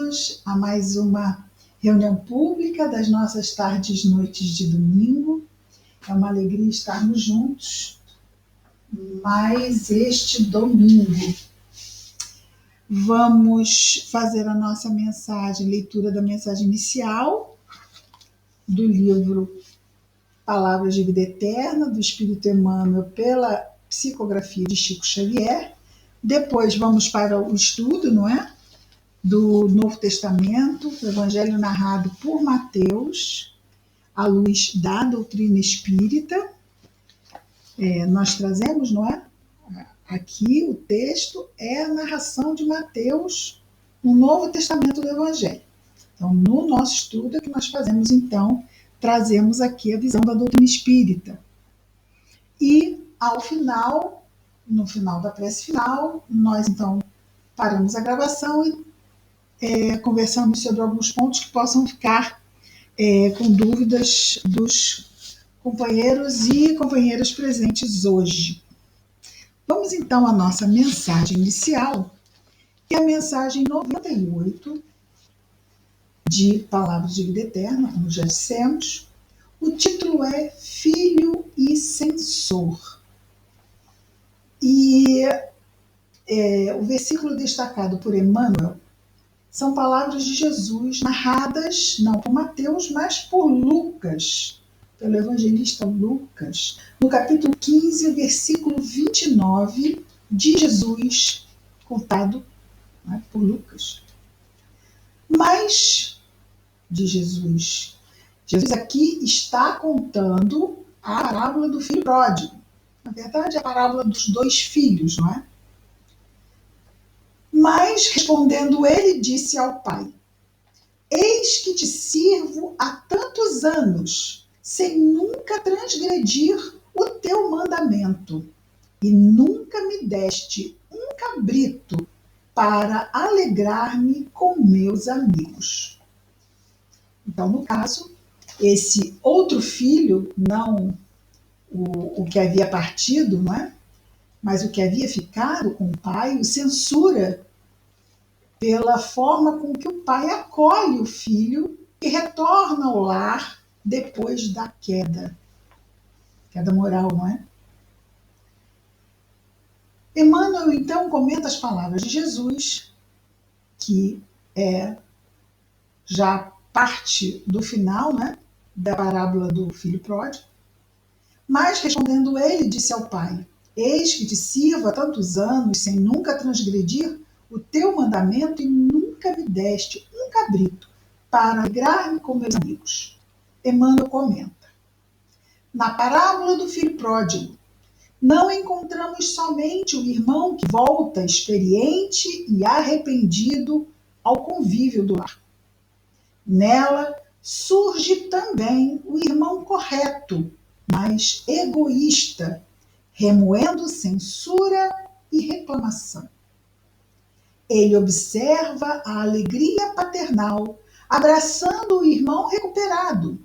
bem-vindos a mais uma reunião pública das nossas tardes e noites de domingo. É uma alegria estarmos juntos mais este domingo. Vamos fazer a nossa mensagem, leitura da mensagem inicial do livro Palavras de Vida Eterna, do Espírito Emmanuel, pela psicografia de Chico Xavier. Depois vamos para o estudo, não é? Do Novo Testamento, o Evangelho narrado por Mateus, à luz da doutrina espírita. Nós trazemos, não é? Aqui o texto é a narração de Mateus no Novo Testamento do Evangelho. Então, no nosso estudo, é que nós fazemos, então, trazemos aqui a visão da doutrina espírita. E, ao final, no final da prece final, nós, então, paramos a gravação e conversamos sobre alguns pontos que possam ficar com dúvidas dos companheiros e companheiras presentes hoje. Vamos, então, à nossa mensagem inicial, que é a mensagem 98 de Palavras de Vida Eterna, como já dissemos. O título é Filho e Censor. E o versículo destacado por Emmanuel são palavras de Jesus narradas não por Mateus, mas por Lucas, pelo evangelista Lucas, no capítulo 15, versículo 29, de Jesus, contado, né, por Lucas. Mas, de Jesus aqui está contando a parábola do filho pródigo. Na verdade, a parábola dos dois filhos, não é? Mas, respondendo ele, disse ao pai: Eis que te sirvo há tantos anos, sem nunca transgredir o teu mandamento, e nunca me deste um cabrito para alegrar-me com meus amigos. Então, no caso, esse outro filho, não o que havia partido, não é? Mas o que havia ficado com o pai, o censura pela forma com que o pai acolhe o filho e retorna ao lar depois da queda moral, não é? Emmanuel, então, comenta as palavras de Jesus, que é já parte do final, né, da parábola do filho pródigo. Mas, respondendo ele, disse ao pai: Eis que te sirvo há tantos anos, sem nunca transgredir o teu mandamento, e nunca me deste um cabrito para alegrar-me com meus amigos. Emmanuel comenta: na parábola do filho pródigo, não encontramos somente o irmão que volta experiente e arrependido ao convívio do lar. Nela surge também o irmão correto, mas egoísta, remoendo censura e reclamação. Ele observa a alegria paternal, abraçando o irmão recuperado.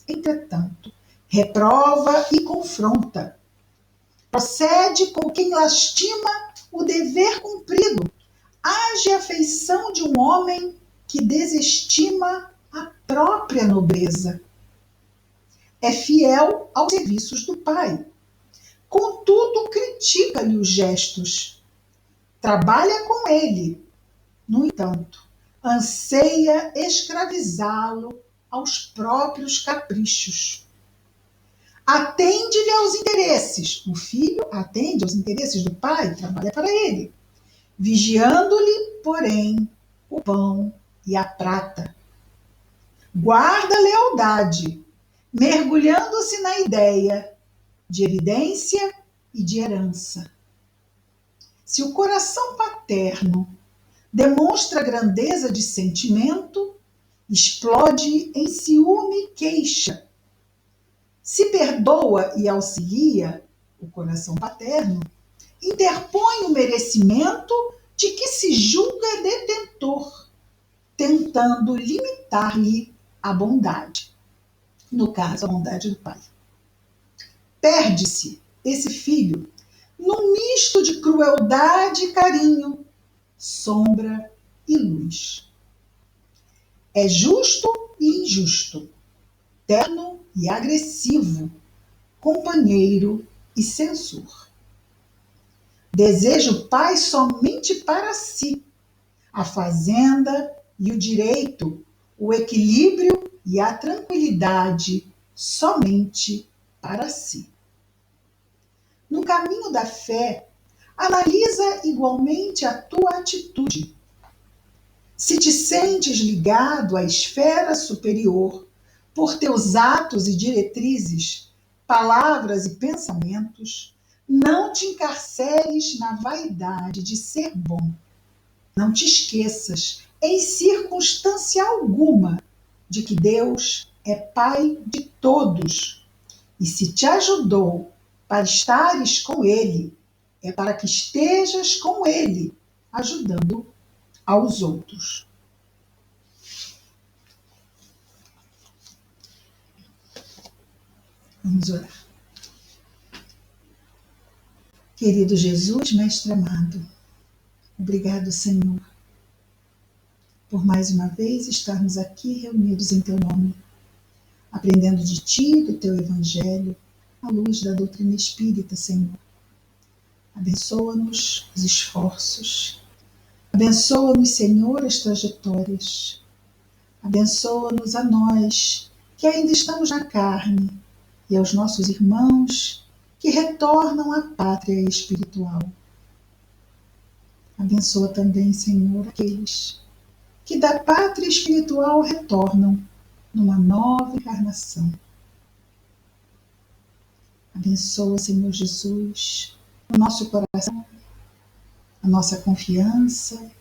Entretanto, reprova e confronta. Procede como quem lastima o dever cumprido. Age a feição de um homem que desestima a própria nobreza. É fiel aos serviços do pai. Contudo, critica-lhe os gestos. Trabalha com ele. No entanto, anseia escravizá-lo aos próprios caprichos. Atende-lhe aos interesses. O filho atende aos interesses do pai, trabalha para ele. Vigiando-lhe, porém, o pão e a prata. Guarda a lealdade, mergulhando-se na ideia de evidência e de herança. Se o coração paterno demonstra grandeza de sentimento, explode em ciúme e queixa. Se perdoa e auxilia, o coração paterno interpõe o merecimento de que se julga detentor, tentando limitar-lhe a bondade. No caso, a bondade do pai. Perde-se esse filho num misto de crueldade e carinho, sombra e luz. É justo e injusto, terno e agressivo, companheiro e censor. Deseja o pai somente para si, a fazenda e o direito, o equilíbrio e a tranquilidade somente para si. No caminho da fé, analisa igualmente a tua atitude. Se te sentes ligado à esfera superior por teus atos e diretrizes, palavras e pensamentos, não te encarceres na vaidade de ser bom. Não te esqueças, em circunstância alguma, de que Deus é Pai de todos. E se te ajudou para estares com Ele, é para que estejas com Ele, ajudando aos outros. Vamos orar. Querido Jesus, Mestre amado, obrigado, Senhor, por mais uma vez estarmos aqui reunidos em Teu nome, aprendendo de Ti, do Teu Evangelho, à luz da doutrina espírita, Senhor. Abençoa-nos os esforços, abençoa-nos, Senhor, as trajetórias, abençoa-nos a nós, que ainda estamos na carne, e aos nossos irmãos que retornam à pátria espiritual. Abençoa também, Senhor, aqueles que da pátria espiritual retornam numa nova encarnação. Abençoa, Senhor Jesus, o nosso coração, a nossa confiança,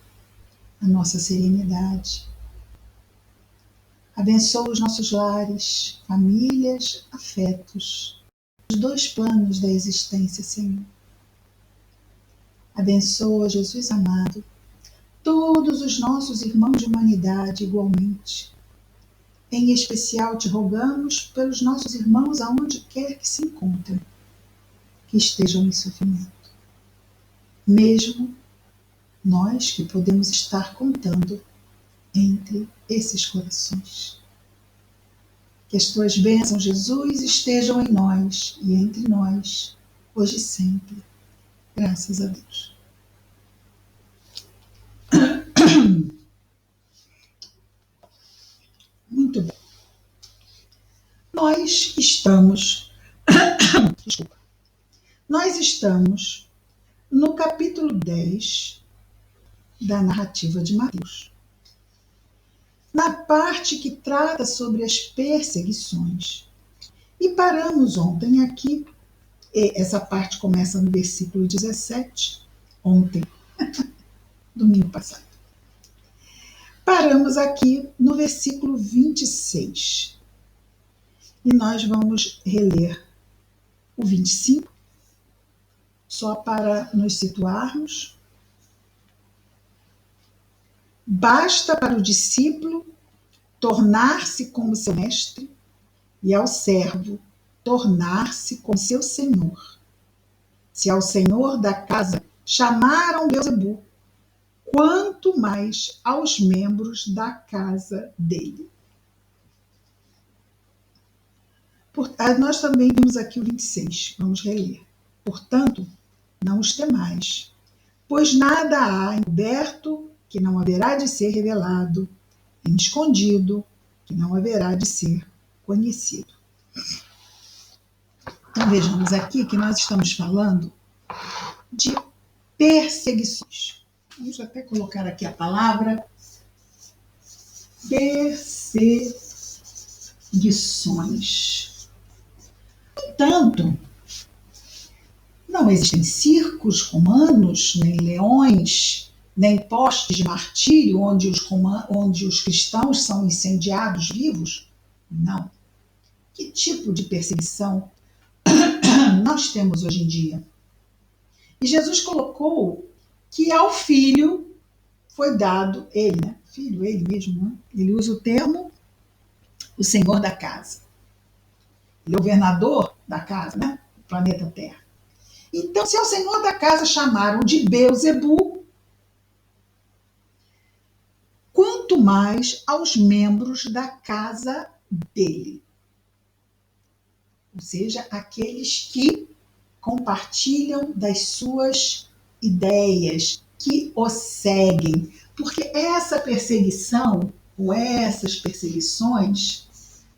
a nossa serenidade. Abençoa os nossos lares, famílias, afetos, os dois planos da existência, Senhor. Abençoa, Jesus amado, todos os nossos irmãos de humanidade igualmente. Em especial te rogamos pelos nossos irmãos aonde quer que se encontrem, que estejam em sofrimento. Mesmo nós que podemos estar contando entre esses corações. Que as tuas bênçãos, Jesus, estejam em nós e entre nós, hoje e sempre. Graças a Deus. Muito bem. Nós estamos no capítulo 10 da narrativa de Mateus, na parte que trata sobre as perseguições. E paramos ontem aqui, essa parte começa no versículo 17, ontem, domingo passado. Paramos aqui no versículo 26. E nós vamos reler o 25, só para nos situarmos. Basta para o discípulo tornar-se como seu mestre e ao servo tornar-se como seu senhor. Se ao senhor da casa chamaram Beelzebu, quanto mais aos membros da casa dele. Nós também vimos aqui o 26, vamos reler. Portanto, não os temais, pois nada há encoberto que não haverá de ser revelado, em escondido que não haverá de ser conhecido. Então vejamos aqui que nós estamos falando de perseguições. Vamos até colocar aqui a palavra perseguições. Portanto, não existem circos romanos, nem leões, nem postes de martírio onde os cristãos são incendiados vivos? Não. Que tipo de perseguição nós temos hoje em dia? E Jesus colocou que ao filho foi dado, ele, né? Filho, ele mesmo, né? Ele usa o termo o senhor da casa. Ele é o governador da casa, né? Do planeta Terra. Então, se ao senhor da casa chamaram de Beelzebu, quanto quanto mais aos membros da casa dele. Ou seja, aqueles que compartilham das suas ideias, que o seguem. Porque essa perseguição, ou essas perseguições,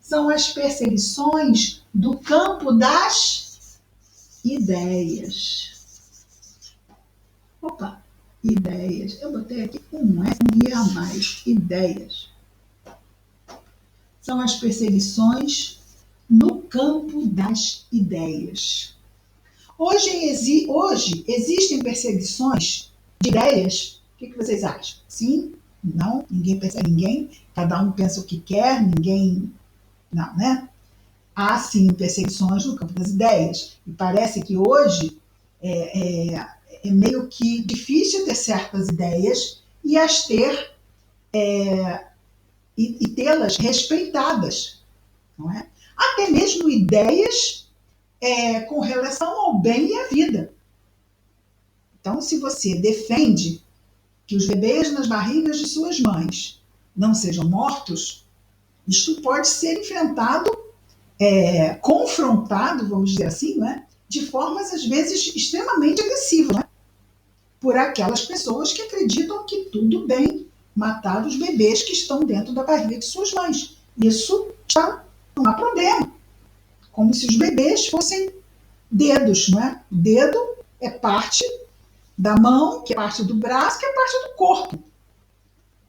são as perseguições do campo das ideias. Opa, ideias. Eu botei aqui um S e a mais. Ideias. São as perseguições no campo das ideias. Hoje existem perseguições de ideias. O que vocês acham? Sim? Não? Ninguém persegue ninguém? Cada um pensa o que quer? Ninguém... Não, né? Há, sim, perseguições no campo das ideias. E parece que hoje é meio que difícil ter certas ideias e as ter e tê-las respeitadas, não é? Até mesmo ideias com relação ao bem e à vida. Então, se você defende que os bebês nas barrigas de suas mães não sejam mortos, isto pode ser enfrentado, confrontado, vamos dizer assim, não é? De formas, às vezes, extremamente agressivas, né? Por aquelas pessoas que acreditam que tudo bem matar os bebês que estão dentro da barriga de suas mães. Isso já não há problema. Como se os bebês fossem dedos, não é? O dedo é parte da mão, que é parte do braço, que é parte do corpo.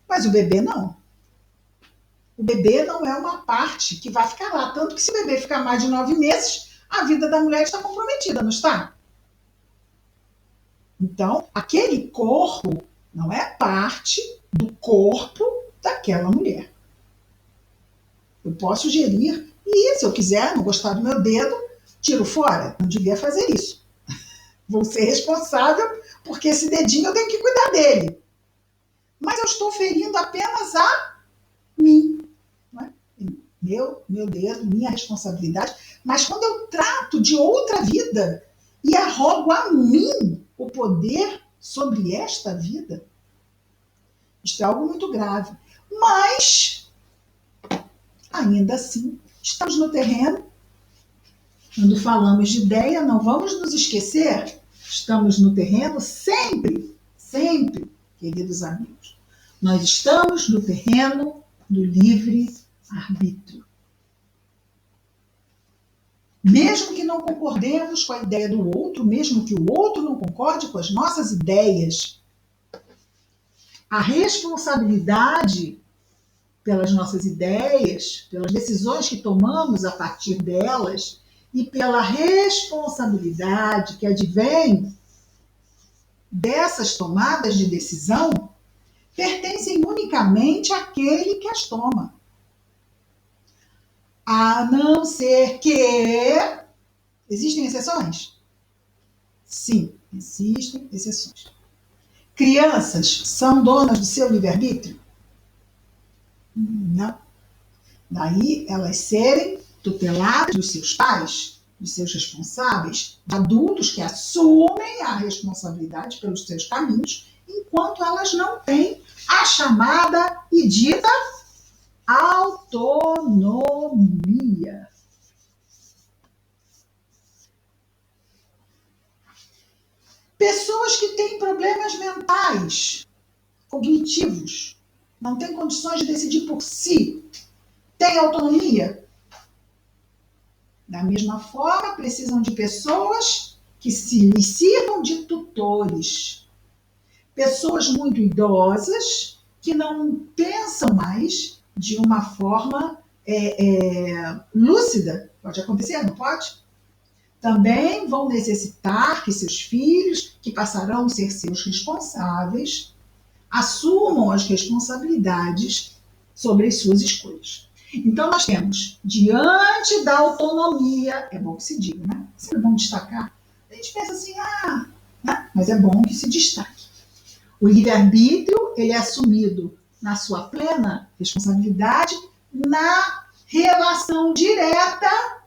Mas o bebê não. O bebê não é uma parte que vai ficar lá. Tanto que se o bebê ficar mais de 9 meses, a vida da mulher está comprometida, não está? Então, aquele corpo não é parte do corpo daquela mulher. Eu posso gerir e, se eu quiser, não gostar do meu dedo, tiro fora. Não devia fazer isso. Vou ser responsável porque esse dedinho eu tenho que cuidar dele. Mas eu estou ferindo apenas a mim. Não é? Meu dedo, minha responsabilidade. Mas quando eu trato de outra vida e arrogo a mim o poder sobre esta vida, isto é algo muito grave. Mas, ainda assim, estamos no terreno. Quando falamos de ideia, não vamos nos esquecer, estamos no terreno sempre, sempre, queridos amigos. Nós estamos no terreno do livre-arbítrio. Mesmo que não concordemos com a ideia do outro, mesmo que o outro não concorde com as nossas ideias, a responsabilidade pelas nossas ideias, pelas decisões que tomamos a partir delas e pela responsabilidade que advém dessas tomadas de decisão, pertencem unicamente àquele que as toma. A não ser que... Existem exceções? Sim, existem exceções. Crianças são donas do seu livre-arbítrio? Não. Daí elas serem tuteladas dos seus pais, dos seus responsáveis, de adultos que assumem a responsabilidade pelos seus caminhos, enquanto elas não têm a chamada e dita autonomia. Pessoas que têm problemas mentais, cognitivos, não têm condições de decidir por si, têm autonomia? Da mesma forma, precisam de pessoas que lhes sirvam de tutores. Pessoas muito idosas que não pensam mais de uma forma lúcida. Pode acontecer, não pode? Também vão necessitar que seus filhos, que passarão a ser seus responsáveis, assumam as responsabilidades sobre as suas escolhas. Então, nós temos, diante da autonomia, é bom que se diga, né? Sempre é bom destacar. A gente pensa assim, né? Mas é bom que se destaque. O livre-arbítrio, ele é assumido na sua plena responsabilidade, na relação direta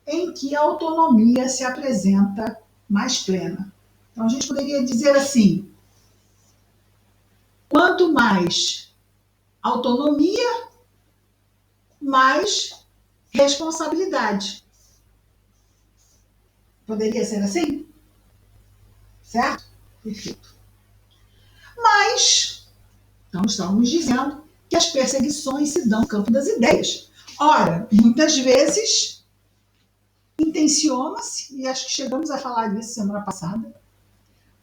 em que a autonomia se apresenta mais plena. Então, a gente poderia dizer assim, quanto mais autonomia mais responsabilidade. Poderia ser assim? Certo? Perfeito. Mas, então estamos dizendo que as perseguições se dão no campo das ideias. Ora, muitas vezes intenciona-se, e acho que chegamos a falar disso semana passada,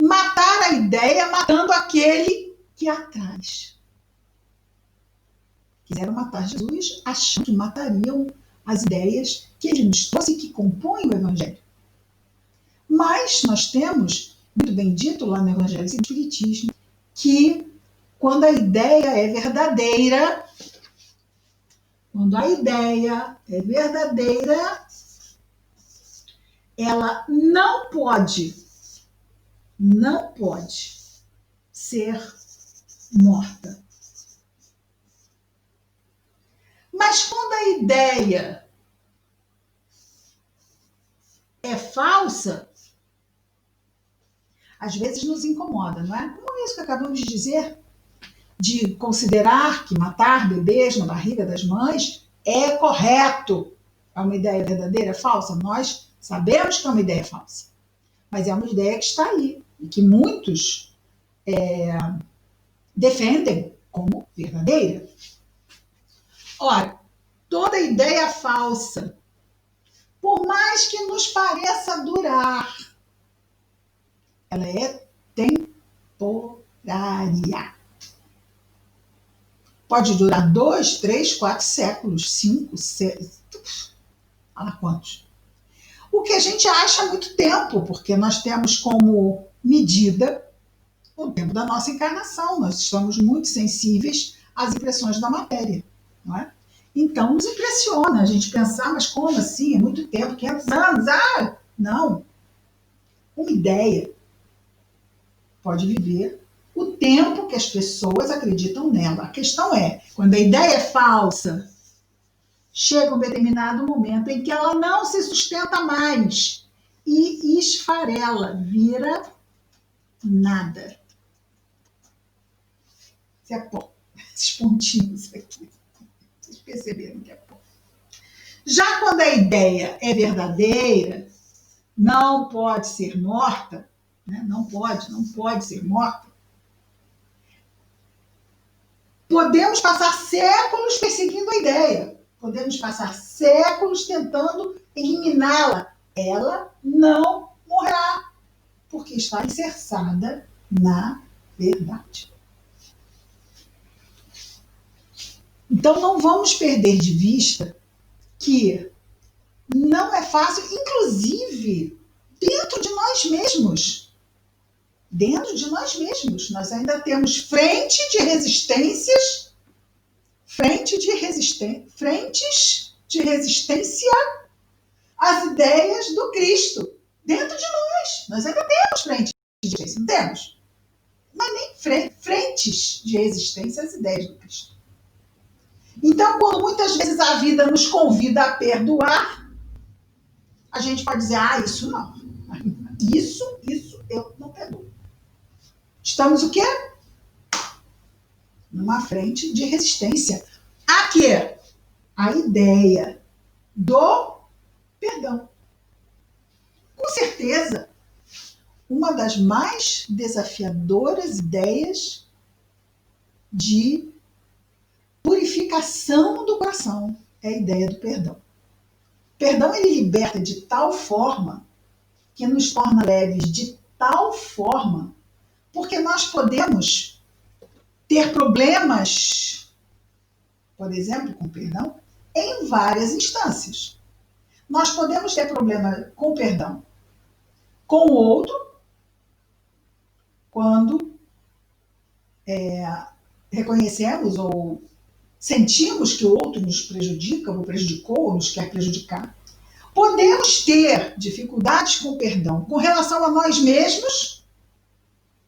matar a ideia matando aquele que a traz. Quiseram matar Jesus achando que matariam as ideias que ele nos trouxe e que compõem o Evangelho. Mas nós temos, muito bem dito lá no Evangelho do Espiritismo, que quando a ideia é verdadeira, ela não pode ser morta. Mas quando a ideia é falsa, às vezes nos incomoda, não é? Como isso que acabamos de dizer, de considerar que matar bebês na barriga das mães é correto. É uma ideia verdadeira, falsa? Nós sabemos que é uma ideia falsa, mas é uma ideia que está aí e que muitos defendem como verdadeira. Ora, toda ideia falsa, por mais que nos pareça durar, ela é temporária. Pode durar 2, 3, 4 séculos, 5, 6, olha quantos. O que a gente acha muito tempo, porque nós temos como medida o tempo da nossa encarnação. Nós estamos muito sensíveis às impressões da matéria, não é? Então nos impressiona a gente pensar, mas como assim? É muito tempo, 500 anos? Ah, não. Uma ideia pode viver o tempo que as pessoas acreditam nela. A questão é, quando a ideia é falsa, chega um determinado momento em que ela não se sustenta mais e esfarela, vira nada. Isso é pó. Esses pontinhos aqui. Vocês perceberam que é pó. Já quando a ideia é verdadeira, não pode ser morta, né? não pode ser morta. Podemos passar séculos perseguindo a ideia. Podemos passar séculos tentando eliminá-la. Ela não morrerá, porque está alicerçada na verdade. Então não vamos perder de vista que não é fácil, inclusive dentro de nós mesmos. Dentro de nós mesmos, nós ainda temos frentes de resistência às ideias do Cristo. Dentro de nós ainda temos frentes de resistência, não temos? Mas nem frentes de resistência às ideias do Cristo. Então, quando muitas vezes a vida nos convida a perdoar, a gente pode dizer, isso não. Isso eu não perdoo. Estamos o quê? Numa frente de resistência. A quê? A ideia do perdão. Com certeza, uma das mais desafiadoras ideias de purificação do coração é a ideia do perdão. O perdão, ele liberta de tal forma que nos torna leves de tal forma, porque nós podemos ter problemas, por exemplo, com perdão, em várias instâncias. Nós podemos ter problema com perdão com o outro, quando reconhecemos ou sentimos que o outro nos prejudica, ou prejudicou, ou nos quer prejudicar. Podemos ter dificuldades com o perdão com relação a nós mesmos,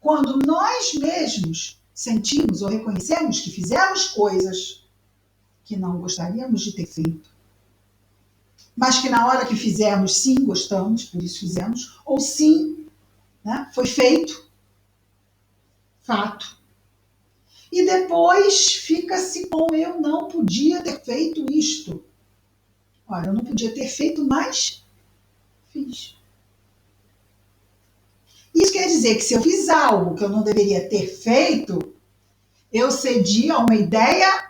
quando nós mesmos sentimos ou reconhecemos que fizemos coisas que não gostaríamos de ter feito, mas que na hora que fizemos, sim, gostamos, por isso fizemos, ou sim, né, foi feito, fato. E depois fica-se com eu não podia ter feito isto. Ora, eu não podia ter feito, mas fiz. Isso quer dizer que se eu fiz algo que eu não deveria ter feito, eu cedi a uma ideia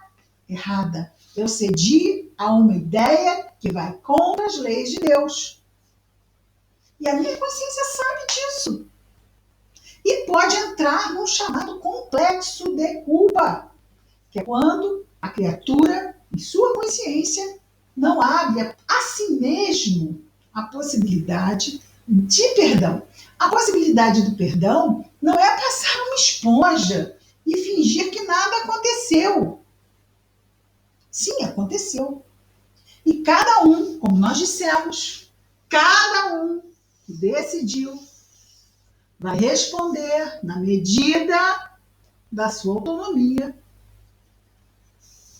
errada. Eu cedi a uma ideia que vai contra as leis de Deus. E a minha consciência sabe disso. E pode entrar num chamado complexo de culpa, que é quando a criatura, em sua consciência, não abre a si mesmo a possibilidade de perdão. A possibilidade do perdão não é passar uma esponja e fingir que nada aconteceu. Sim, aconteceu. E cada um, como nós dissemos, cada um que decidiu vai responder na medida da sua autonomia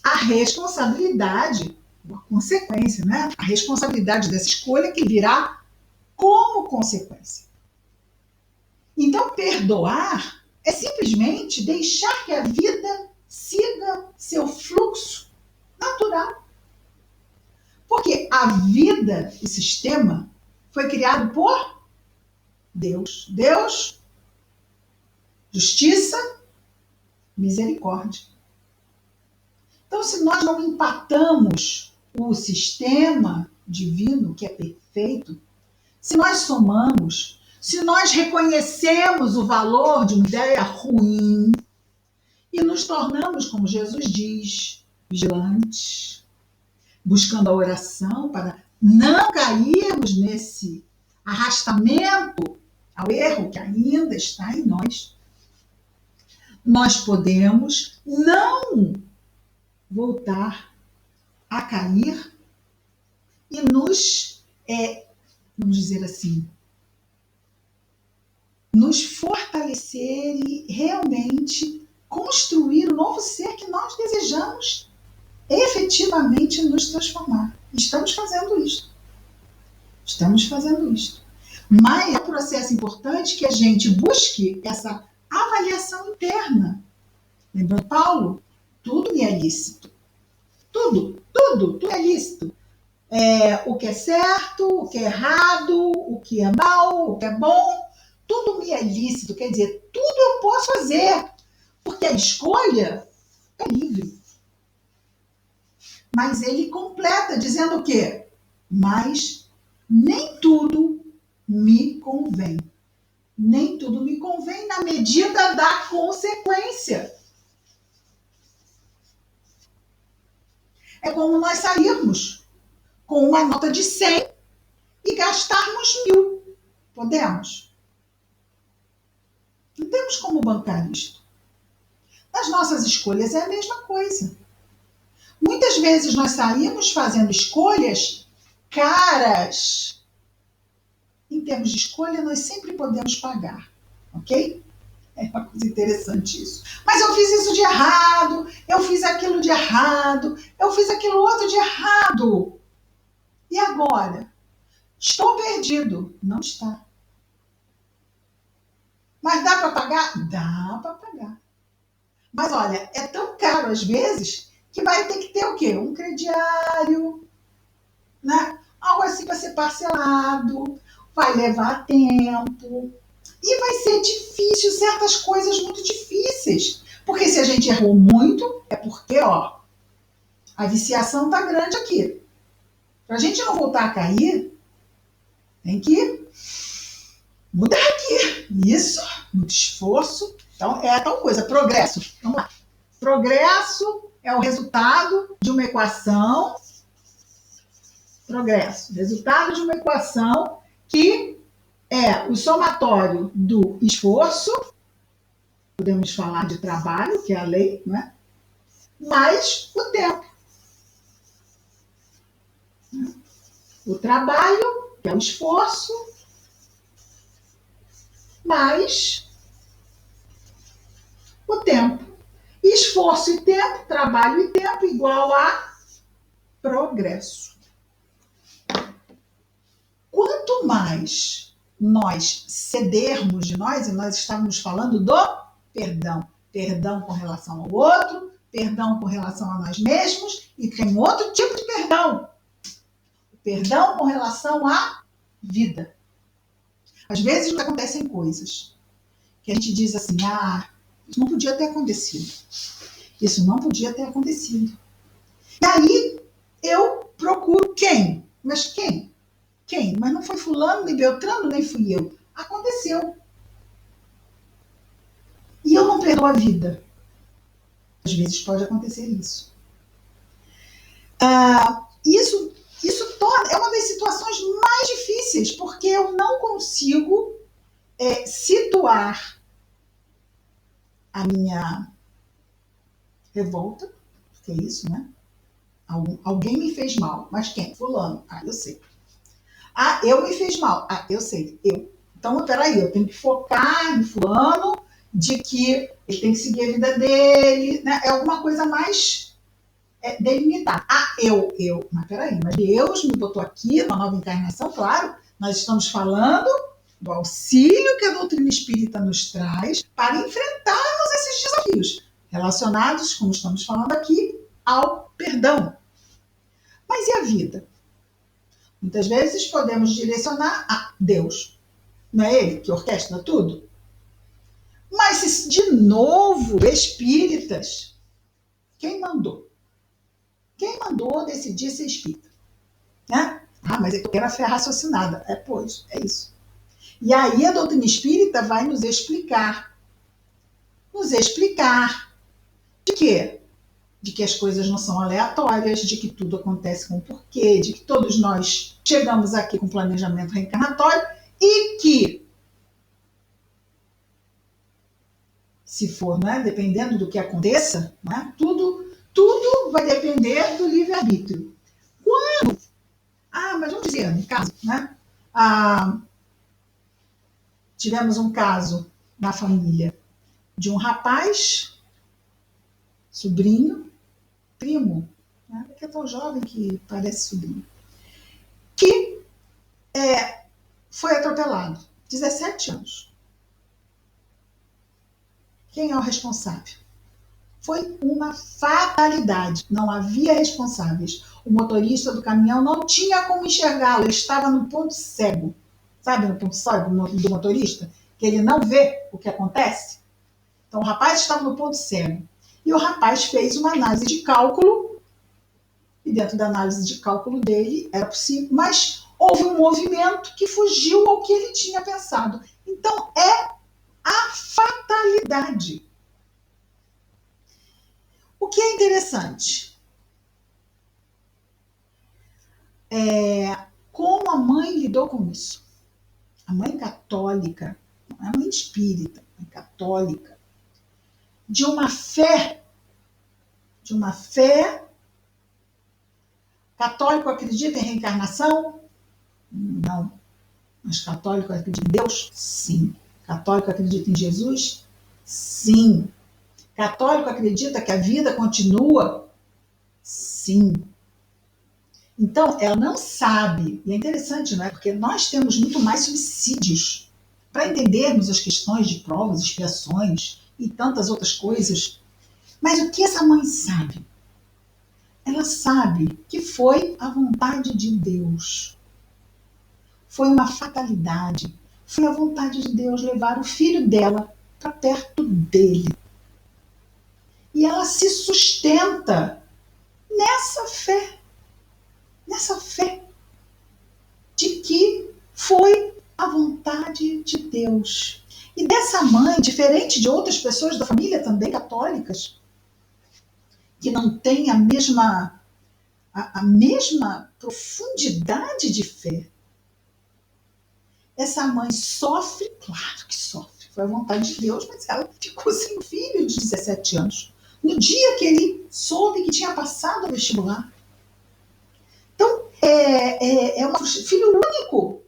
a responsabilidade, a consequência, né? A responsabilidade dessa escolha que virá como consequência. Então, perdoar é simplesmente deixar que a vida siga seu fluxo natural. Porque a vida e sistema foi criado por Deus. Deus, justiça, misericórdia. Então, se nós não empatamos o sistema divino, que é perfeito, se nós somamos, se nós reconhecemos o valor de uma ideia ruim e nos tornamos, como Jesus diz, vigilantes, buscando a oração para não cairmos nesse arrastamento ao erro que ainda está em nós, nós podemos não voltar a cair e nos, vamos dizer assim, nos fortalecer e realmente construir o novo ser que nós desejamos efetivamente nos transformar. Estamos fazendo isso. Estamos fazendo isso. Mas é um processo importante que a gente busque essa avaliação interna. Lembra Paulo? Tudo me é lícito. Tudo é lícito. O que é certo, o que é errado, o que é mal, o que é bom, tudo me é lícito. Quer dizer, tudo eu posso fazer, porque a escolha é livre. Mas ele completa dizendo o quê? Mas nem tudo me convém. Nem tudo me convém na medida da consequência. É como nós sairmos com uma nota de 100 e gastarmos 1.000. Podemos? Não temos como bancar isto. Nas nossas escolhas é a mesma coisa. Muitas vezes nós saímos fazendo escolhas caras. Em termos de escolha, nós sempre podemos pagar, ok? É uma coisa interessante isso. Mas eu fiz isso de errado, eu fiz aquilo de errado, eu fiz aquilo outro de errado. E agora? Estou perdido. Não está. Mas dá para pagar? Dá para pagar. Mas olha, é tão caro às vezes que vai ter que ter o quê? Um crediário, né? Algo assim para ser parcelado, vai levar tempo. E vai ser difícil, certas coisas muito difíceis. Porque se a gente errou muito, é porque, ó, a viciação tá grande aqui. Para a gente não voltar a cair, tem que mudar aqui. Isso, muito esforço. Então, é tal coisa, progresso. Vamos lá. Progresso é o resultado de uma equação. Progresso. Resultado de uma equação que é o somatório do esforço, podemos falar de trabalho, que é a lei, né? Mais o tempo. O trabalho, que é o esforço, mais o tempo. Esforço e tempo, trabalho e tempo igual a progresso. Quanto mais nós cedermos de nós, e nós estávamos falando do perdão. Perdão com relação ao outro, perdão com relação a nós mesmos, e tem outro tipo de perdão. Perdão com relação à vida. Às vezes acontecem coisas que a gente diz assim, isso não podia ter acontecido. Isso não podia ter acontecido. E aí eu procuro quem? Mas quem? Quem? Mas não foi fulano, nem Beltrano, nem fui eu. Aconteceu. E eu não perdoo a vida. Às vezes pode acontecer isso. Isso é uma das situações mais difíceis, porque eu não consigo situar a minha revolta, que é isso, né? Alguém me fez mal, mas quem? Fulano. Eu sei. Eu me fiz mal. Eu sei. Eu. Então, peraí, eu tenho que focar no fulano, de que ele tem que seguir a vida dele, né? É alguma coisa mais delimitada. Mas peraí, mas Deus me botou aqui na nova encarnação, claro, nós estamos falando do auxílio que a doutrina espírita nos traz para enfrentarmos esses desafios relacionados, como estamos falando aqui, ao perdão. Mas e a vida? Muitas vezes podemos direcionar a Deus. Não é Ele que orquestra tudo? Mas, se, de novo, espíritas, quem mandou? Quem mandou decidir ser espírita? Né? Mas é que eu quero a fé raciocinada. Pois, é isso. E aí a doutrina espírita vai nos explicar. Nos explicar de quê? De que as coisas não são aleatórias, de que tudo acontece com um porquê, de que todos nós chegamos aqui com planejamento reencarnatório e que, se for, né, dependendo do que aconteça, né, tudo vai depender do livre-arbítrio. Quando... mas vamos dizer, no caso, né, tivemos um caso na família de um rapaz, sobrinho, primo, né, que é tão jovem que parece sobrinho, que foi atropelado, 17 anos. Quem é o responsável? Foi uma fatalidade. Não havia responsáveis. O motorista do caminhão não tinha como enxergá-lo. Ele estava no ponto cego. Sabe no ponto cego do motorista? Que ele não vê o que acontece? Então o rapaz estava no ponto cego. E o rapaz fez uma análise de cálculo. E dentro da análise de cálculo dele era possível. Mas houve um movimento que fugiu ao que ele tinha pensado. Então é a fatalidade. O que é interessante? Como a mãe lidou com isso? A mãe católica, não é a mãe espírita, a mãe católica, de uma fé. Católico acredita em reencarnação? Não. Mas católico acredita em Deus? Sim. Católico acredita em Jesus? Sim. Católico acredita que a vida continua? Sim. Então, ela não sabe, e é interessante, não é? Porque nós temos muito mais subsídios para entendermos as questões de provas, expiações e tantas outras coisas. Mas o que essa mãe sabe? Ela sabe que foi a vontade de Deus. Foi uma fatalidade. Foi a vontade de Deus levar o filho dela para perto dele. E ela se sustenta nessa fé de que foi a vontade de Deus. E dessa mãe, diferente de outras pessoas da família também católicas, que não têm a mesma profundidade de fé, essa mãe sofre, claro que sofre, foi a vontade de Deus, mas ela ficou sem filho de 17 anos. No dia que ele soube que tinha passado o vestibular. Então, é um filho único.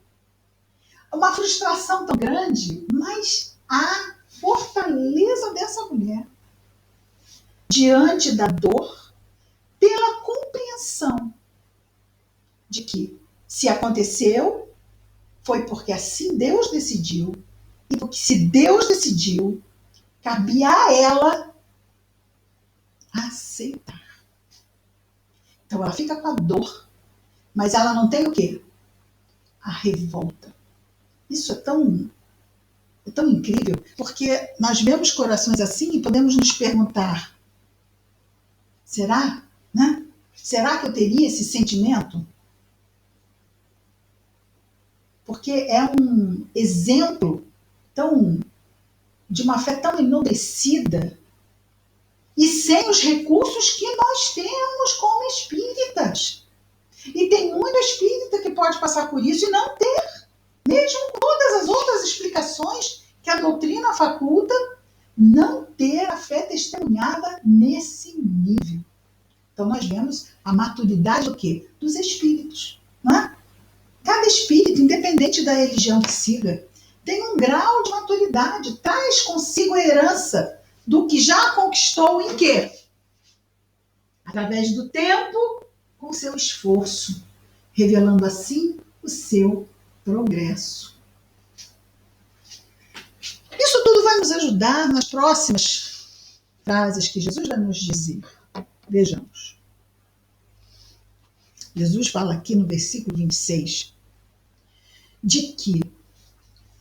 Uma frustração tão grande, mas a fortaleza dessa mulher diante da dor, pela compreensão de que se aconteceu, foi porque assim Deus decidiu, e porque se Deus decidiu, cabia a ela aceitar. Então ela fica com a dor, mas ela não tem o quê? A revolta. Isso é tão incrível, porque nós vemos corações assim e podemos nos perguntar, será? Né? Será que eu teria esse sentimento? Porque é um exemplo de uma fé tão enobrecida e sem os recursos que nós temos como espíritas. E tem muito espírita que pode passar por isso e não ter, mesmo com todas as outras explicações que a doutrina faculta, não ter a fé testemunhada nesse nível. Então nós vemos a maturidade do quê? Dos espíritos. Não é? Cada espírito, independente da religião que siga, tem um grau de maturidade, traz consigo a herança do que já conquistou em quê? Através do tempo, com seu esforço, revelando assim o seu progresso. Isso tudo vai nos ajudar nas próximas frases que Jesus vai nos dizer. Vejamos. Jesus fala aqui no versículo 26 de que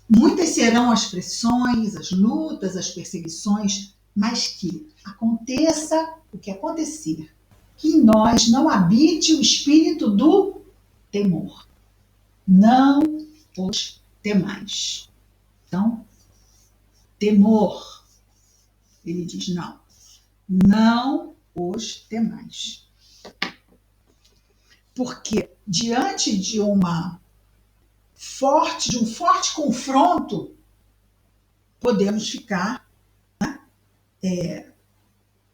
muitas serão as pressões, as lutas, as perseguições, mas que aconteça o que acontecer, que em nós não habite o espírito do temor. Não os temais. Então, temor. Ele diz não os temais. Porque diante de um forte confronto, podemos ficar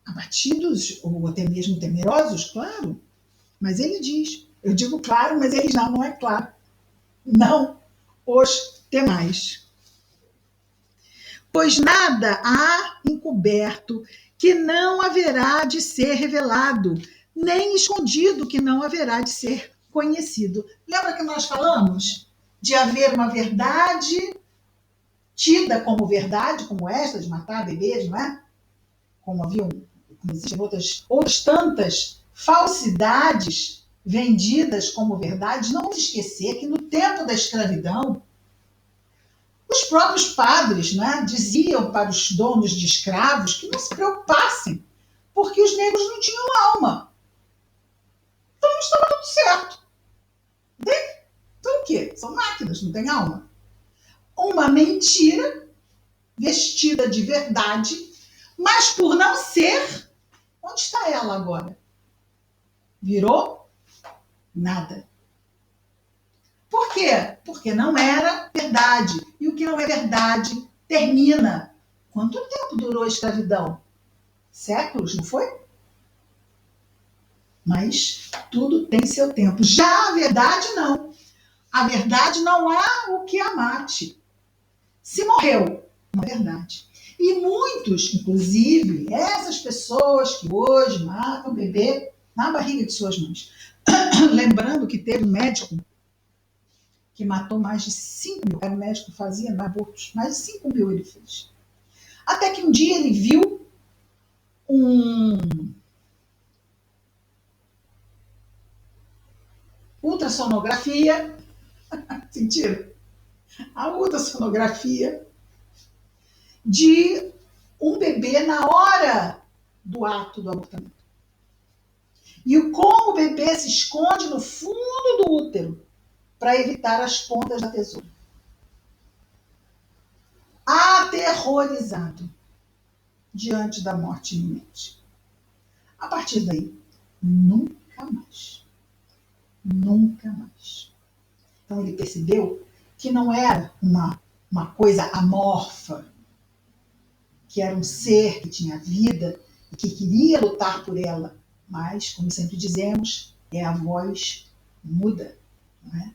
abatidos ou até mesmo temerosos, claro. Mas ele diz, eu digo claro, mas ele não é claro. Não os temais. Pois nada há encoberto que não haverá de ser revelado, nem escondido que não haverá de ser conhecido. Lembra que nós falamos de haver uma verdade tida como verdade, como esta, de matar bebês, não é? Como existem outras tantas falsidades vendidas como verdade. Não vamos esquecer que no tempo da escravidão, os próprios padres, né, diziam para os donos de escravos que não se preocupassem, porque os negros não tinham alma. Então estava tudo certo. Então o quê? São máquinas, não têm alma. Uma mentira vestida de verdade, mas por não ser, onde está ela agora? Virou nada. Por quê? Porque não era verdade. E o que não é verdade termina. Quanto tempo durou a escravidão? Séculos, não foi? Mas tudo tem seu tempo. Já a verdade, não. A verdade não há o que a mate. Se morreu, não é verdade. E muitos, inclusive, essas pessoas que hoje matam o bebê na barriga de suas mães. Lembrando que teve um médico que matou mais de 5 mil. Era um médico que fazia abortos. Mais de 5 mil ele fez. Até que um dia ele viu ultrassonografia. Sentiram? A ultrassonografia de um bebê na hora do ato do abortamento. E como o bebê se esconde no fundo do útero para evitar as pontas da tesoura. Aterrorizado diante da morte iminente. A partir daí, nunca mais. Nunca mais. Então ele percebeu que não era uma coisa amorfa, que era um ser que tinha vida e que queria lutar por ela, mas, como sempre dizemos, é a voz muda, não é?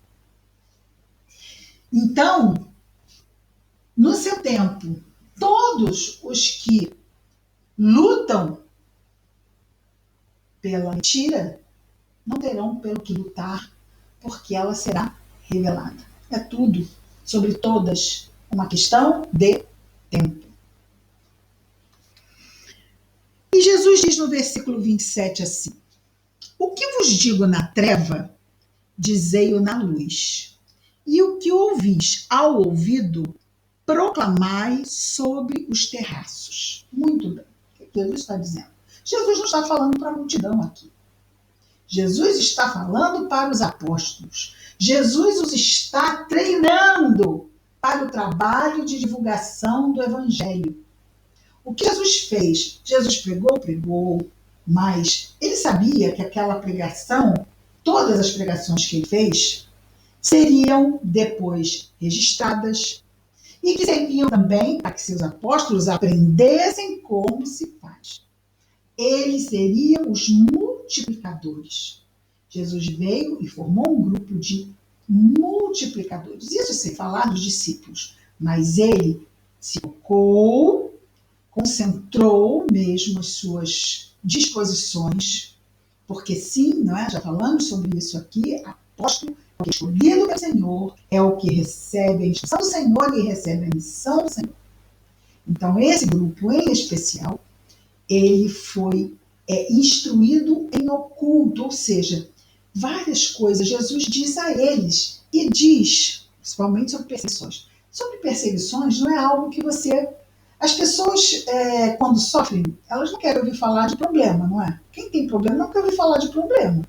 Então, no seu tempo, todos os que lutam pela mentira não terão pelo que lutar, porque ela será revelada. É tudo, sobre todas, uma questão de tempo. Aí Jesus diz no versículo 27 assim: o que vos digo na treva, dizei-o na luz. E o que ouvis ao ouvido, proclamai sobre os terraços. Muito bem. O que Jesus está dizendo? Jesus não está falando para a multidão aqui. Jesus está falando para os apóstolos. Jesus os está treinando para o trabalho de divulgação do evangelho. O que Jesus fez? Jesus pregou, mas ele sabia que aquela pregação, todas as pregações que ele fez, seriam depois registradas e que serviam também para que seus apóstolos aprendessem como se faz. Eles seriam os multiplicadores. Jesus veio e formou um grupo de multiplicadores. Isso sem falar dos discípulos. Mas ele se focou, concentrou mesmo as suas disposições, porque sim, não é? Já falamos sobre isso aqui, apóstolo é o que é escolhido pelo Senhor, é o que recebe a instrução do Senhor e recebe a missão do Senhor. Então, esse grupo em especial, ele foi instruído em oculto, ou seja, várias coisas Jesus diz a eles, e diz, principalmente sobre perseguições. Sobre perseguições não é algo que você... As pessoas, quando sofrem, elas não querem ouvir falar de problema, não é? Quem tem problema não quer ouvir falar de problema.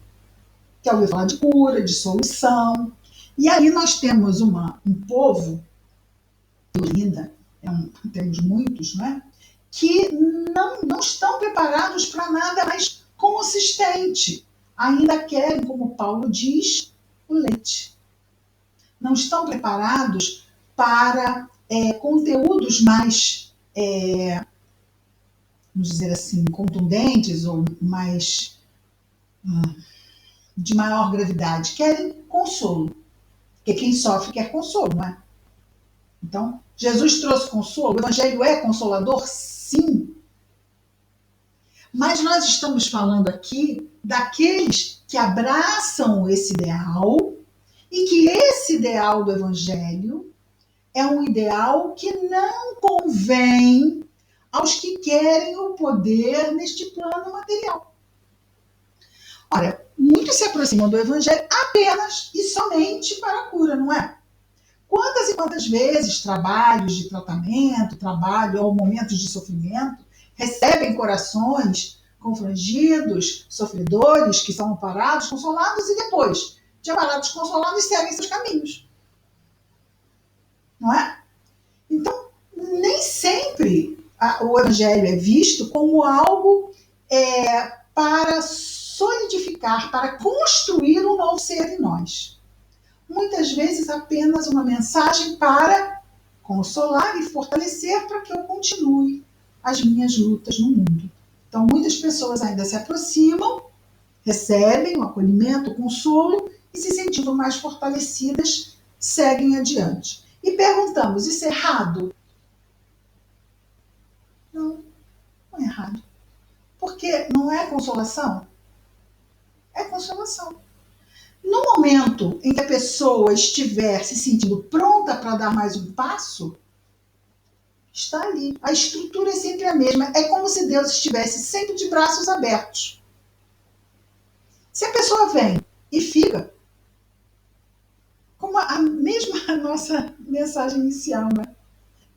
Quer ouvir falar de cura, de solução. E aí nós temos um povo, ainda, temos muitos, não é? Que não estão preparados para nada mais consistente. Ainda querem, como Paulo diz, o leite. Não estão preparados para conteúdos mais, vamos dizer assim, contundentes ou mais de maior gravidade. Querem consolo. Porque quem sofre quer consolo, não é? Então, Jesus trouxe consolo. O Evangelho é consolador? Sim. Mas nós estamos falando aqui daqueles que abraçam esse ideal e que esse ideal do Evangelho é um ideal que não convém aos que querem o poder neste plano material. Ora, muitos se aproximam do Evangelho apenas e somente para a cura, não é? Quantas e quantas vezes trabalhos de tratamento, trabalho ou momentos de sofrimento recebem corações confrangidos, sofredores, que são amparados, consolados e depois de amparados, consolados, seguem seus caminhos. Não é? Então, nem sempre o Evangelho é visto como algo para solidificar, para construir um novo ser em nós. Muitas vezes apenas uma mensagem para consolar e fortalecer para que eu continue as minhas lutas no mundo. Então, muitas pessoas ainda se aproximam, recebem o acolhimento, o consolo e, se sentindo mais fortalecidas, seguem adiante. E perguntamos, isso é errado? Não, não é errado. Porque não é consolação? É consolação. No momento em que a pessoa estiver se sentindo pronta para dar mais um passo, está ali. A estrutura é sempre a mesma. É como se Deus estivesse sempre de braços abertos. Se a pessoa vem e fica, como a mesma nossa mensagem inicial, né?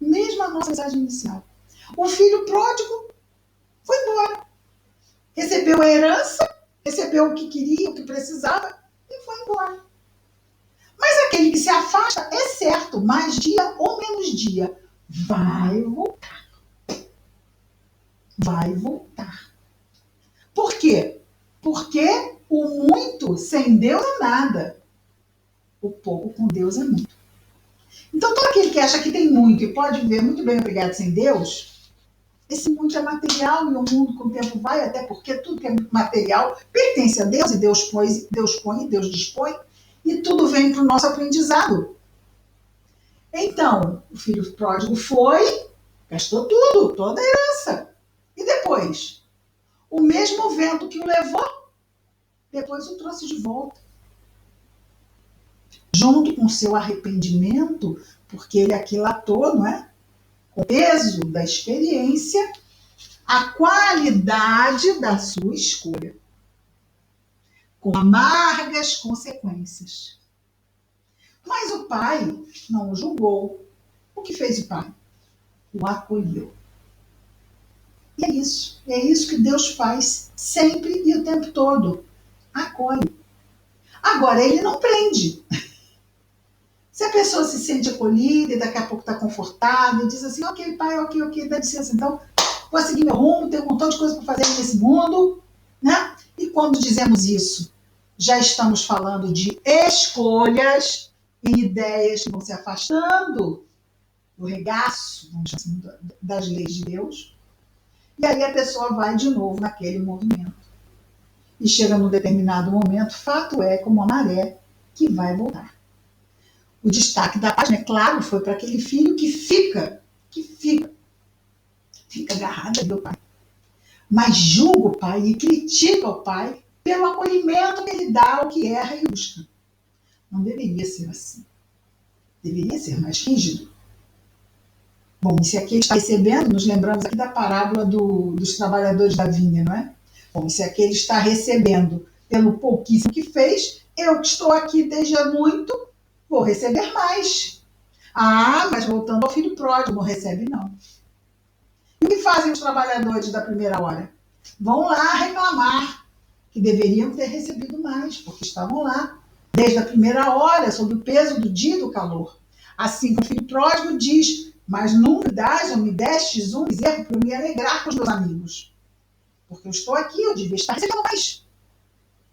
Mesma nossa mensagem inicial. O filho pródigo foi embora. Recebeu a herança, recebeu o que queria, o que precisava e foi embora. Mas aquele que se afasta, é certo, mais dia ou menos dia, vai voltar. Vai voltar. Por quê? Porque o muito sem Deus é nada. O pouco com Deus é muito. Então, todo aquele que acha que tem muito e pode viver muito bem obrigado sem Deus, esse muito é material e o mundo com o tempo vai, até porque tudo que é material pertence a Deus e Deus põe, Deus dispõe e tudo vem para o nosso aprendizado. Então, o filho pródigo foi, gastou tudo, toda a herança. E depois? O mesmo vento que o levou, depois o trouxe de volta. Junto com o seu arrependimento, porque ele aquilatou, não é? Com o peso da experiência, a qualidade da sua escolha, com amargas consequências. Mas o pai não o julgou. O que fez o pai? O acolheu. E é isso que Deus faz sempre e o tempo todo. Acolhe. Agora, ele não prende. Se a pessoa se sente acolhida e daqui a pouco está confortável e diz assim, ok, pai, ok, dá licença, então vou seguir meu rumo, tenho um montão de coisa para fazer nesse mundo, né? E quando dizemos isso, já estamos falando de escolhas e ideias que vão se afastando do regaço, vamos dizer assim, das leis de Deus. E aí a pessoa vai de novo naquele movimento. E chega num determinado momento, fato é, como a maré, que vai voltar. O destaque da página, é claro, foi para aquele filho que fica agarrado ali ao pai. Mas julga o pai e critica o pai pelo acolhimento que ele dá ao que erra e busca. Não deveria ser assim. Deveria ser mais rígido. Bom, e se aqui ele está recebendo, nos lembramos aqui da parábola dos trabalhadores da vinha, não é? Bom, e se aqui ele está recebendo pelo pouquíssimo que fez, eu que estou aqui desde muito, vou receber mais. Ah, mas voltando ao filho pródigo, não recebe não. E o que fazem os trabalhadores da primeira hora? Vão lá reclamar que deveriam ter recebido mais, porque estavam lá desde a primeira hora, sob o peso do dia e do calor. Assim, o filho pródigo diz, mas nunca me destes um bezerro para me alegrar com os meus amigos. Porque eu estou aqui, eu devia estar recebendo mais.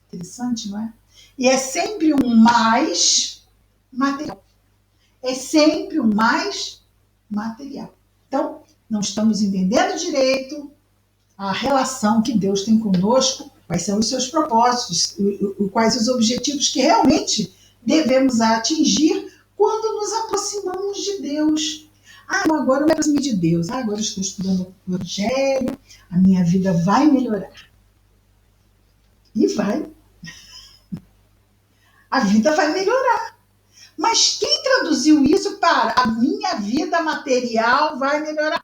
Interessante, não é? E é sempre um mais material. É sempre um mais material. Então, não estamos entendendo direito a relação que Deus tem conosco, quais são os seus propósitos, quais os objetivos que realmente devemos atingir quando nos aproximamos de Deus. Ah, agora eu me aproximei de Deus, agora eu estou estudando o Evangelho, a minha vida vai melhorar. E vai. A vida vai melhorar. Mas quem traduziu isso para a minha vida material vai melhorar?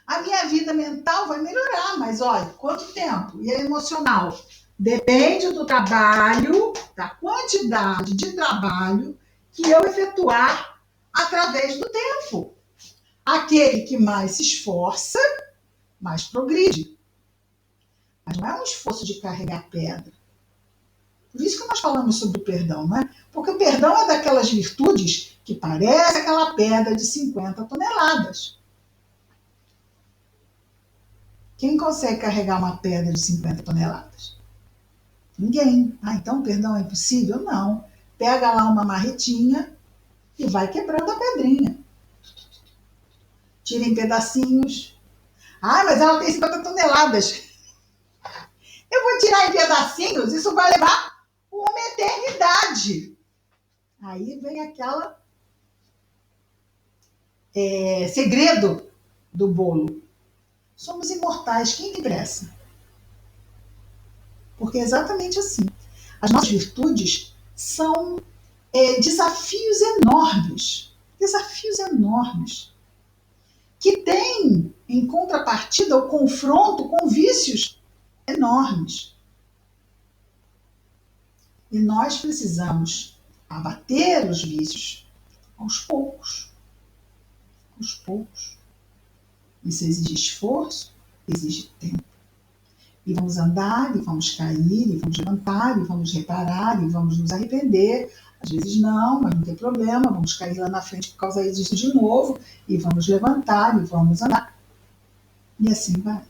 A minha vida mental vai melhorar, mas olha, quanto tempo? E a emocional? Depende do trabalho, da quantidade de trabalho que eu efetuar através do tempo. Aquele que mais se esforça, mais progride. Mas não é um esforço de carregar pedra. Por isso que nós falamos sobre o perdão, não é? Porque o perdão é daquelas virtudes que parece aquela pedra de 50 toneladas. Quem consegue carregar uma pedra de 50 toneladas? Ninguém. Ah, então o perdão é impossível? Não. Pega lá uma marretinha e vai quebrando a pedrinha. Tira em pedacinhos. Ah, mas ela tem 50 toneladas. Eu vou tirar em pedacinhos, isso vai levar uma eternidade. Aí vem aquela segredo do bolo. Somos imortais, quem tem pressa? Porque é exatamente assim. As nossas virtudes são desafios enormes, que têm em contrapartida o confronto com vícios enormes. E nós precisamos abater os vícios aos poucos. Aos poucos. Isso exige esforço, exige tempo. E vamos andar, e vamos cair, e vamos levantar, e vamos reparar, e vamos nos arrepender. Às vezes não, mas não tem problema, vamos cair lá na frente por causa disso de novo, e vamos levantar, e vamos andar. E assim vai.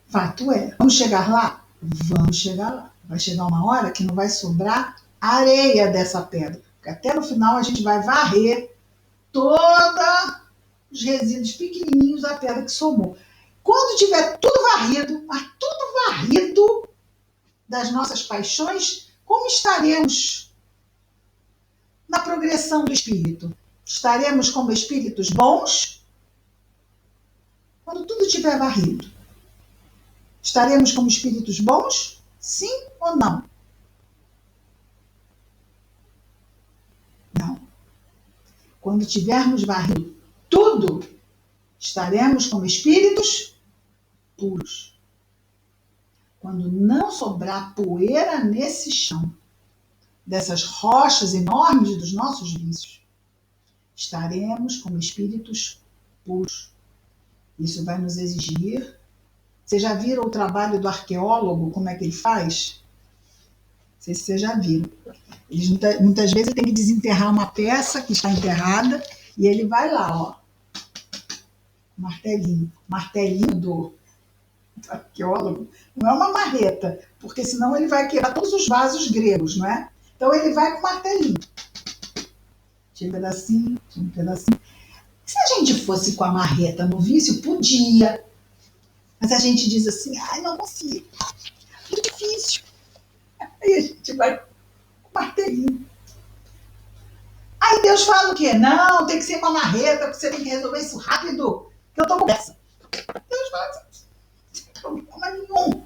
Fato é, vamos chegar lá? Vamos chegar lá. Vai chegar uma hora que não vai sobrar areia dessa pedra. Porque até no final a gente vai varrer todos os resíduos pequenininhos da pedra que sobrou. Quando tiver tudo varrido, mas tudo varrido das nossas paixões, como estaremos na progressão do espírito? Estaremos como espíritos bons? Quando tudo estiver varrido, estaremos como espíritos bons? Sim ou não? Não. quando tivermos varrido tudo, estaremos como espíritos puros. Quando não sobrar poeira nesse chão, dessas rochas enormes dos nossos vícios, estaremos como espíritos puros. Isso vai nos exigir. Vocês já viram o trabalho do arqueólogo, como é que ele faz? Não sei se vocês já viram. Eles, muitas vezes ele tem que desenterrar uma peça que está enterrada e ele vai lá, ó, martelinho do arqueólogo, não é uma marreta, porque senão ele vai quebrar todos os vasos gregos, não é? Então ele vai com martelinho. Tira um pedacinho, tira um pedacinho. Se a gente fosse com a marreta no vício, podia. Mas a gente diz assim, ai, não consigo. É difícil. Aí a gente vai com martelinho. Aí Deus fala o quê? Não, tem que ser com a marreta, porque você tem que resolver isso rápido, que eu tô com pressa. Deus fala assim, sem problema nenhum.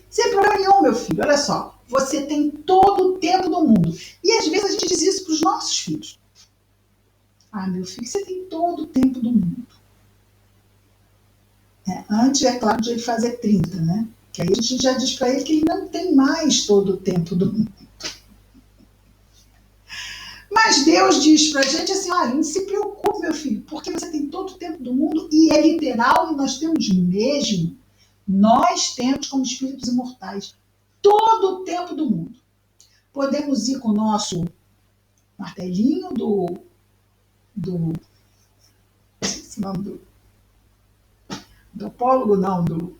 Sem problema nenhum, meu filho. Olha só, você tem todo o tempo do mundo. E às vezes a gente diz isso para os nossos filhos. Ah, meu filho, você tem todo o tempo do mundo. Antes, é claro, de ele fazer 30, né? Que aí a gente já diz para ele que ele não tem mais todo o tempo do mundo. Mas Deus diz pra gente assim, olha, não se preocupe, meu filho, porque você tem todo o tempo do mundo e é literal e nós temos mesmo. Nós temos como espíritos imortais todo o tempo do mundo. Podemos ir com o nosso martelinho esse nome do apólogo, não, do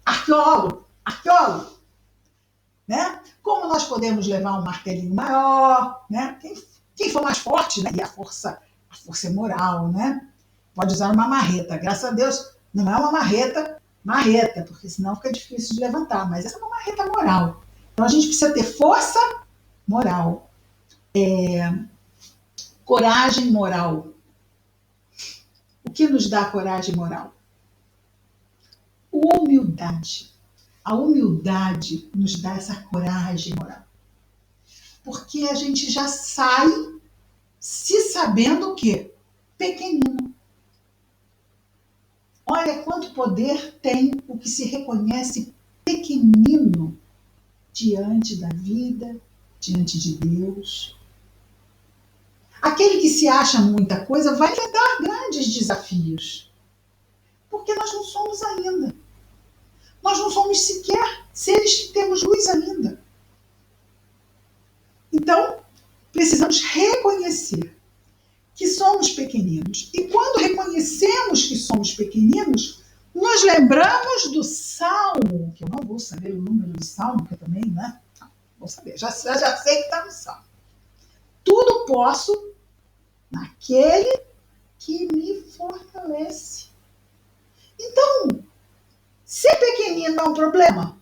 arqueólogo, né? Como nós podemos levar um martelinho maior, né? Quem for mais forte, né? E a força é moral, né? Pode usar uma marreta. Graças a Deus, não é uma marreta, porque senão fica difícil de levantar, mas essa é uma marreta moral. Então a gente precisa ter força moral, coragem moral. O que nos dá coragem moral? Humildade. A humildade nos dá essa coragem moral. Porque a gente já sai se sabendo o quê? Pequenino. Olha quanto poder tem o que se reconhece pequenino diante da vida, diante de Deus. Aquele que se acha muita coisa vai enfrentar grandes desafios. Porque nós não somos ainda. Nós não somos sequer seres que temos luz ainda. Então, precisamos reconhecer que somos pequeninos. E quando reconhecemos que somos pequeninos, nos lembramos do Salmo, que eu não vou saber o número do Salmo, que eu também, né? Vou saber, já sei que está no Salmo. Tudo posso naquele que me fortalece. Então, ser pequenino é um problema?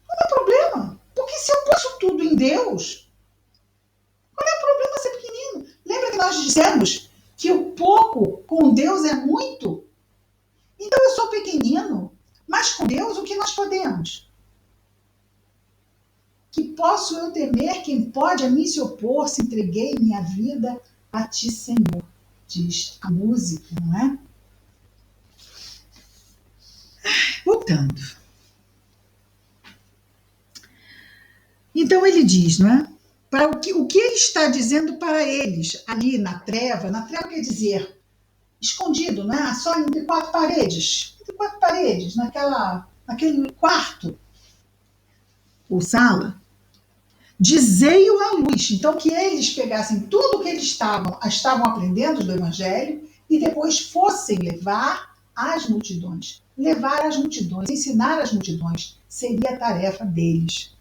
Não é problema. Porque se eu posso tudo em Deus, qual é o problema ser pequenino? Lembra que nós dissemos que o pouco com Deus é muito? Então eu sou pequenino, mas com Deus o que nós podemos? Que posso eu temer quem pode a mim se opor, se entreguei minha vida a ti, Senhor? Diz a música, não é? Voltando. Então ele diz, não é? Para o que ele está dizendo para eles ali na treva quer dizer escondido, não é? Só entre quatro paredes, naquele quarto ou sala, dizei-o à luz. Então que eles pegassem tudo que eles estavam aprendendo do Evangelho e depois fossem levar às multidões. Levar às multidões, ensinar às multidões, seria a tarefa deles.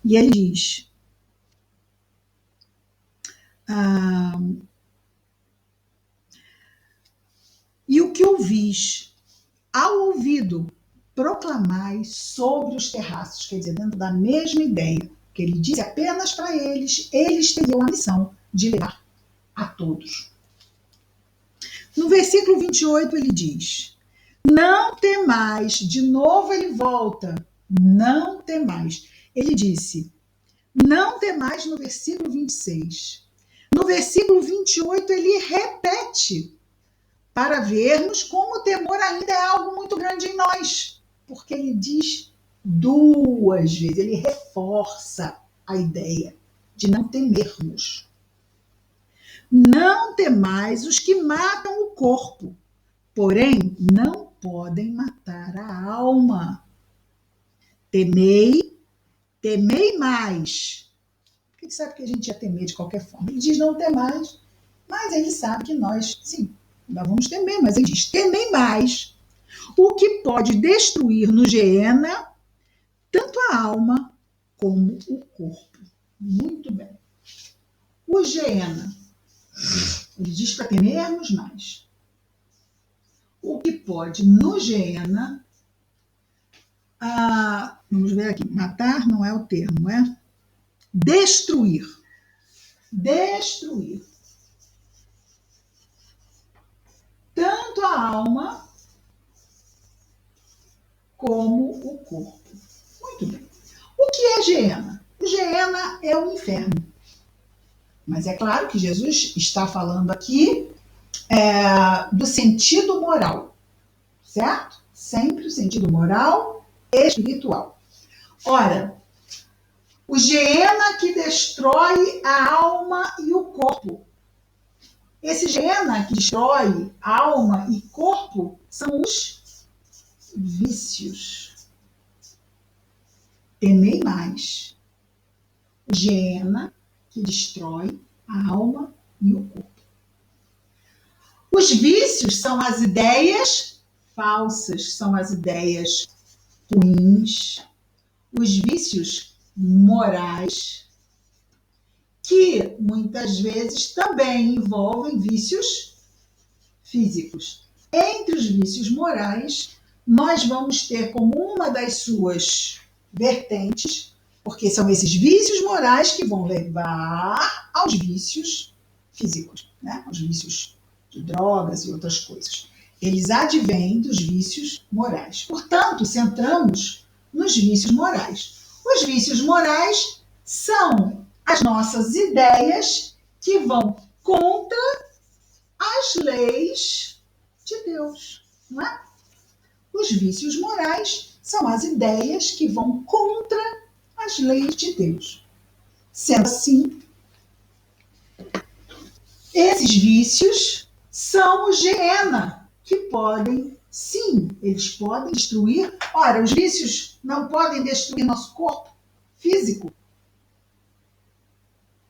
E ele diz, e o que ouvis, ao ouvido, proclamais sobre os terraços, quer dizer, dentro da mesma ideia, que ele disse apenas para eles teriam a missão de levar a todos. No versículo 28 ele diz, não temais, de novo ele volta, não temais. Ele disse, Não temais no versículo 26. No versículo 28, ele repete para vermos como o temor ainda é algo muito grande em nós. Porque ele diz duas vezes, ele reforça a ideia de não temermos. Não temais os que matam o corpo, porém não podem matar a alma. Temei mais. Porque ele sabe que a gente ia temer de qualquer forma. Ele diz não temais, mas ele sabe que nós, sim, nós vamos temer, mas ele diz temei mais, o que pode destruir no Geena tanto a alma como o corpo. Muito bem. O Geena, ele diz para temermos mais. O que pode no Geena, vamos ver aqui, matar não é o termo, é destruir. Destruir. Tanto a alma como o corpo. Muito bem. O que é Geena? O Geena é o inferno. Mas é claro que Jesus está falando aqui do sentido moral, certo? Sempre o sentido moral e espiritual. Ora, o Geena que destrói a alma e o corpo. Esse Geena que destrói alma e corpo são os vícios. Temei mais. O Geena que destrói a alma e o corpo. Os vícios são as ideias falsas, são as ideias ruins, os vícios morais, que muitas vezes também envolvem vícios físicos. Entre os vícios morais, nós vamos ter como uma das suas vertentes, porque são esses vícios morais que vão levar aos vícios físicos, né? Aos vícios de drogas e outras coisas. Eles advêm dos vícios morais. Portanto, centramos nos vícios morais. Os vícios morais são as nossas ideias que vão contra as leis de Deus, não é? Os vícios morais são as ideias que vão contra as leis de Deus. Sendo assim, esses vícios são o Geena, que podem, sim, eles podem destruir. Ora, os vícios não podem destruir nosso corpo físico.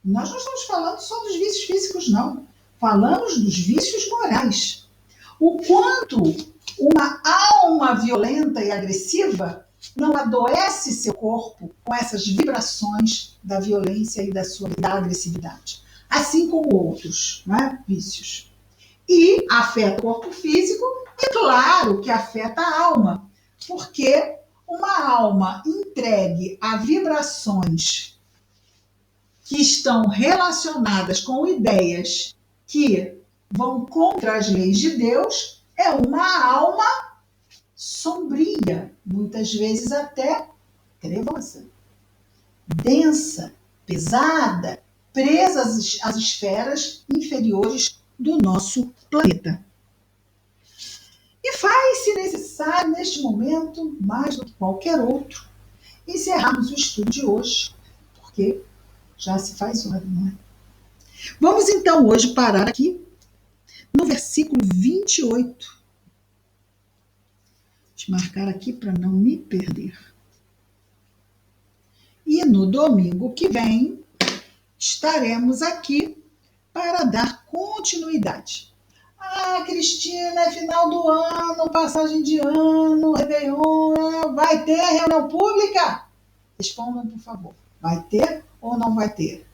Nós não estamos falando só dos vícios físicos, não. Falamos dos vícios morais. O quanto uma alma violenta e agressiva não adoece seu corpo com essas vibrações da violência e da agressividade. Assim como outros, né, vícios. E afeta o corpo físico, e claro que afeta a alma, porque uma alma entregue a vibrações que estão relacionadas com ideias que vão contra as leis de Deus é uma alma sombria, muitas vezes até trevosa, densa, pesada, presa às esferas inferiores do nosso planeta. E faz-se necessário, neste momento, mais do que qualquer outro, encerrarmos o estudo de hoje, porque já se faz hora, não é? Vamos então hoje parar aqui no versículo 28. Deixa eu marcar aqui para não me perder. E no domingo que vem estaremos aqui para dar continuidade. Cristina, é final do ano, passagem de ano, Réveillon, vai ter reunião pública? Respondam, por favor. Vai ter ou não vai ter?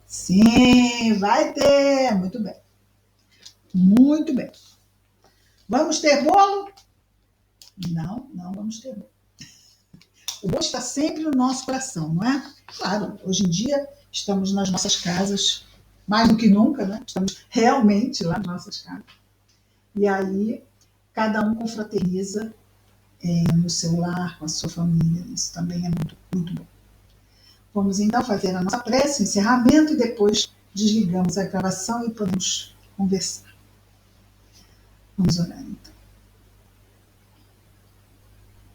Sim, vai ter. Muito bem. Muito bem. Vamos ter bolo? Não, não vamos ter bolo. O bolo está sempre no nosso coração, não é? Claro, hoje em dia estamos nas nossas casas, mais do que nunca, né? Estamos realmente lá nas nossas casas. E aí, cada um confraterniza no seu lar, com a sua família. Isso também é muito, muito bom. Vamos então fazer a nossa prece, o encerramento, e depois desligamos a gravação e podemos conversar. Vamos orar então.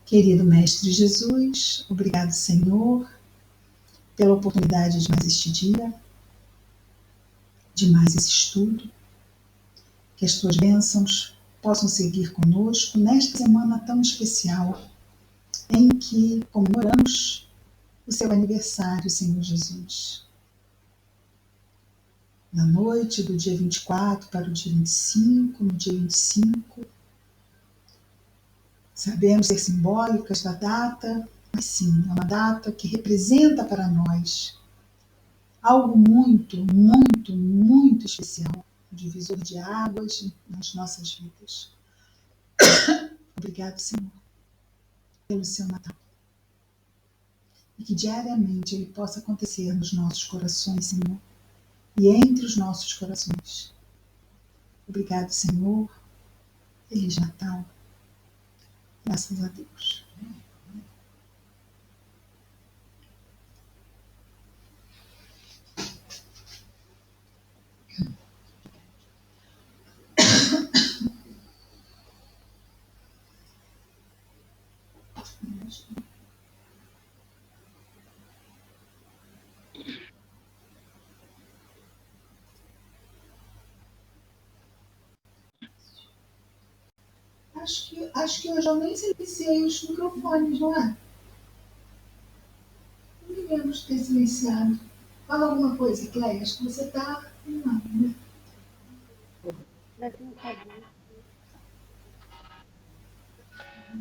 Querido Mestre Jesus, obrigado, Senhor, pela oportunidade de mais este dia, de mais esse estudo. Que as tuas bênçãos possam seguir conosco nesta semana tão especial em que comemoramos o seu aniversário, Senhor Jesus. Na noite do dia 24 para o dia 25, no dia 25, sabemos ser simbólicas da data, mas sim, é uma data que representa para nós algo muito, muito, muito especial, um divisor de águas nas nossas vidas. Obrigado, Senhor, pelo seu Natal. E que diariamente ele possa acontecer nos nossos corações, Senhor, e entre os nossos corações. Obrigado, Senhor. Feliz Natal. Graças a Deus. Acho que eu já nem silenciei os microfones, não é? Não me lembro de ter silenciado. Fala alguma coisa, Cléia. Acho que você está. Não, né?